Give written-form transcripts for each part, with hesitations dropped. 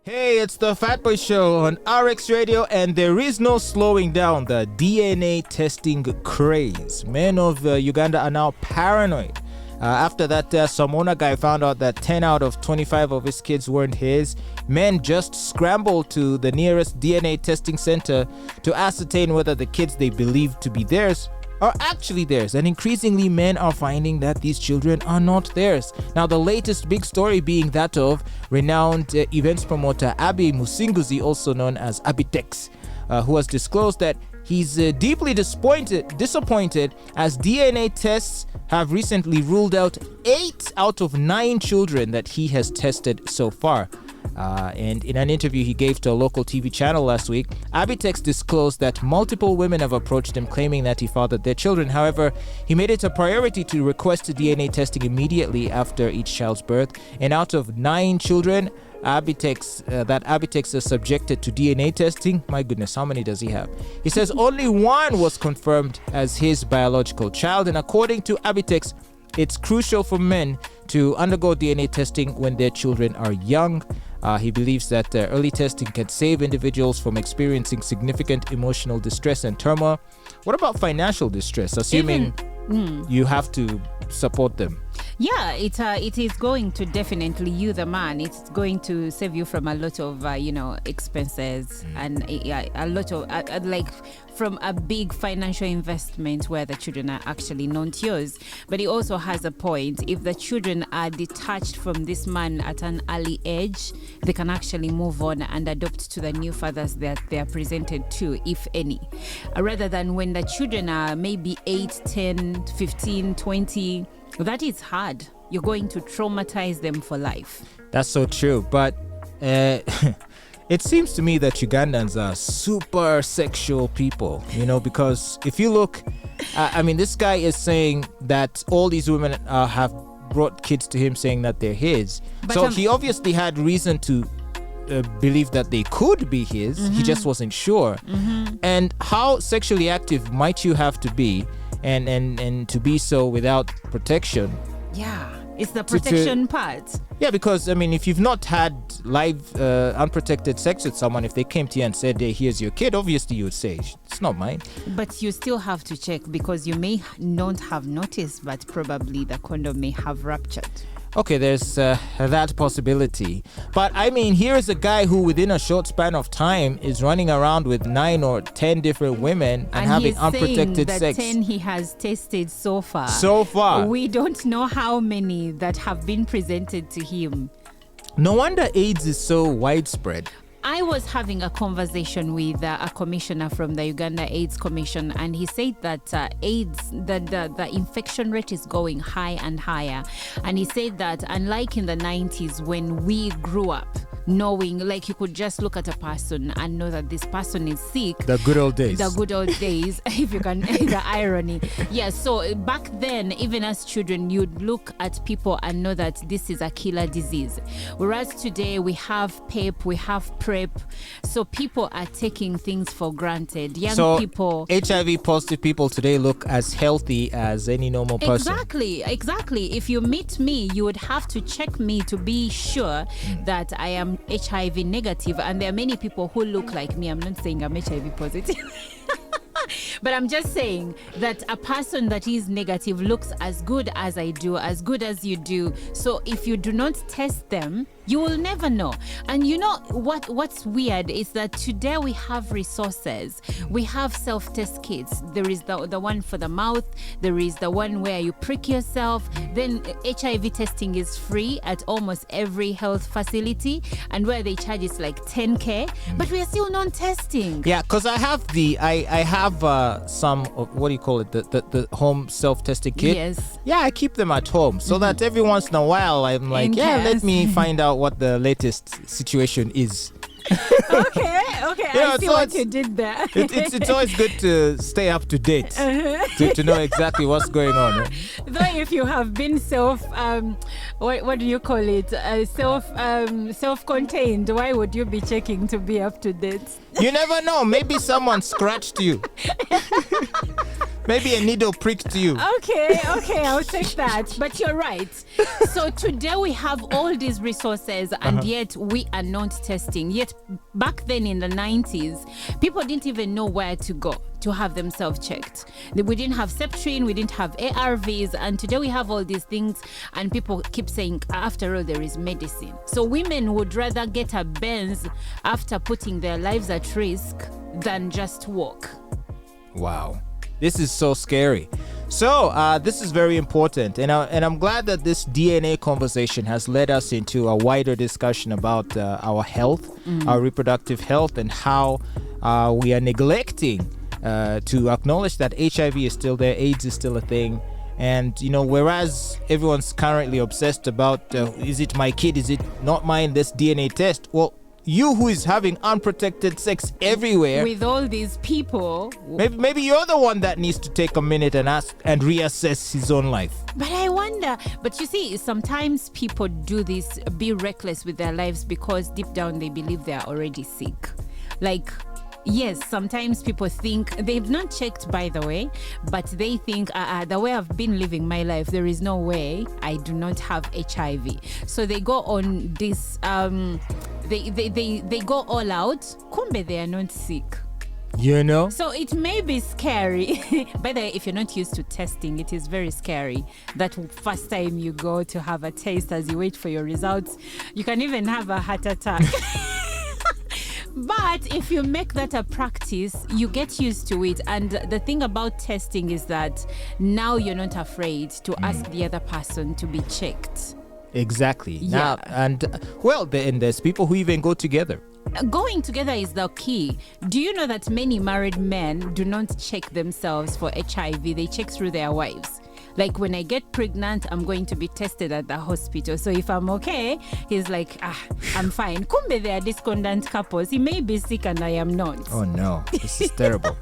Hey, it's the Fatboy Show on RX Radio, and there is no slowing down the DNA testing craze. Men of Uganda are now paranoid. After that Samona guy found out that 10 out of 25 of his kids weren't his, men just scrambled to the nearest DNA testing center to ascertain whether the kids they believed to be theirs are actually theirs, and increasingly men are finding that these children are not theirs. Now, the latest big story being that of renowned events promoter Abi Musinguzi, also known as Abitex, who has disclosed that he's deeply disappointed as DNA tests have recently ruled out 8 out of 9 children that he has tested so far. And in an interview he gave to a local TV channel last week, Abitex disclosed that multiple women have approached him claiming that he fathered their children. However, he made it a priority to request DNA testing immediately after each child's birth. And out of 9 children Abitex is subjected to DNA testing, my goodness, how many does he have? He says only 1 was confirmed as his biological child. And according to Abitex, it's crucial for men to undergo DNA testing when their children are young. He believes that early testing can save individuals from experiencing significant emotional distress and turmoil. What about financial distress, assuming you have to support them? Yeah, it is going to definitely, you the man, it's going to save you from a lot of expenses and a lot of like from a big financial investment where the children are actually not yours. But he also has a point. If the children are detached from this man at an early age, they can actually move on and adopt to the new fathers that they are presented to, if any, rather than when the children are maybe 8, 10, 15, 20. That is hard. You're going to traumatize them for life. That's so true. But it seems to me that Ugandans are super sexual people, because if you look, this guy is saying that all these women have brought kids to him saying that they're his. But so he obviously had reason to believe that they could be his. Mm-hmm. He just wasn't sure. Mm-hmm. And how sexually active might you have to be and to be so without protection? Yeah, it's the protection part. Yeah, because if you've not had live unprotected sex with someone, if they came to you and said, hey, here's your kid, obviously you would say, it's not mine. But you still have to check, because you may not have noticed, but probably the condom may have ruptured. Okay, there's that possibility. But here is a guy who within a short span of time is running around with 9 or 10 different women and having unprotected sex. 10 he has tested so far. So far. We don't know how many that have been presented to him. No wonder AIDS is so widespread. I was having a conversation with a commissioner from the Uganda AIDS Commission, and he said that AIDS, the infection rate is going high and higher. And he said that unlike in the 90s when we grew up, knowing, like, you could just look at a person and know that this person is sick. The good old days. The good old days, if you can, the irony. Yeah, so back then, even as children, you'd look at people and know that this is a killer disease. Whereas today, we have PEP, we have PrEP. So people are taking things for granted. Young people. HIV positive people today look as healthy as any normal person. Exactly. If you meet me, you would have to check me to be sure that I am HIV negative, and there are many people who look like me. I'm not saying I'm HIV positive. But I'm just saying that a person that is negative looks as good as I do, as good as you do. So if you do not test them, you will never know. And you know what's weird is that today we have resources. We have self-test kits. There is the one for the mouth. There is the one where you prick yourself. Then HIV testing is free at almost every health facility, and where they charge is like 10K. But we are still non-testing. Yeah, because I have some of, what do you call it, the home self-testing kit. Yes. Yeah, I keep them at home so that every once in a while I'm like, let me find out what the latest situation is. Okay, I see what you did there. It's always good to stay up to date, to know exactly what's going on. Right? Though if you have been what do you call it, self-contained, why would you be checking to be up to date? You never know. Maybe someone scratched you. Maybe a needle pricked you. Okay, I'll take that. But you're right. So today we have all these resources, and yet we are not testing. Yet back then in the 90s, people didn't even know where to go to have themselves checked. We didn't have Septrin, we didn't have ARVs, and today we have all these things, and people keep saying, after all, there is medicine. So women would rather get a Benz after putting their lives at risk than just walk. Wow. This is so scary. So this is very important, and I'm glad that this DNA conversation has led us into a wider discussion about our health, our reproductive health, and how we are neglecting to acknowledge that HIV is still there, AIDS is still a thing. And, you know, whereas everyone's currently obsessed about, is it my kid, is it not mine, this DNA test? Well, you who is having unprotected sex everywhere with all these people, maybe you're the one that needs to take a minute and ask and reassess his own life. But I wonder, but you see, sometimes people do this, be reckless with their lives because deep down they believe they are already sick. Like, yes, sometimes people think, they've not checked, by the way, but they think, the way I've been living my life, there is no way I do not have HIV. So they go on this, they go all out. Kumbe, they are not sick. You know? So it may be scary. By the way, if you're not used to testing, it is very scary. That first time you go to have a taste as you wait for your results, you can even have a heart attack. But if you make that a practice, you get used to it. And the thing about testing is that now you're not afraid to ask the other person to be checked. Exactly. Yeah. Now, and well, and there's people who even go together. Going together is the key. Do you know that many married men do not check themselves for HIV? They check through their wives. Like, when I get pregnant, I'm going to be tested at the hospital. So if I'm okay, he's like, I'm fine. Kumbe, they are discordant couples. He may be sick and I am not. Oh no, this is terrible.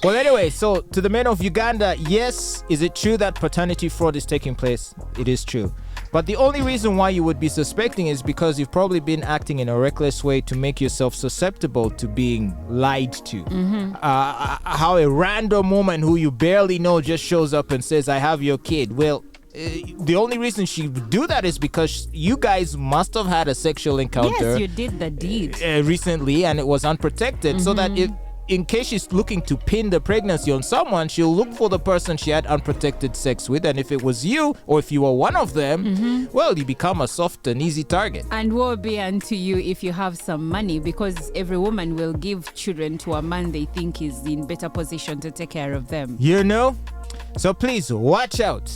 Well, anyway, so to the men of Uganda, yes, is it true that paternity fraud is taking place? It is true. But the only reason why you would be suspecting is because you've probably been acting in a reckless way to make yourself susceptible to being lied to. How a random woman who you barely know just shows up and says, I have your kid. Well, the only reason she would do that is because you guys must have had a sexual encounter. Yes, you did the deed. Recently, and it was unprotected. So that in case she's looking to pin the pregnancy on someone, she'll look for the person she had unprotected sex with. And if it was you, or if you were one of them, well, you become a soft and easy target. And woe be unto you if you have some money, because every woman will give children to a man they think is in better position to take care of them. You know? So please watch out.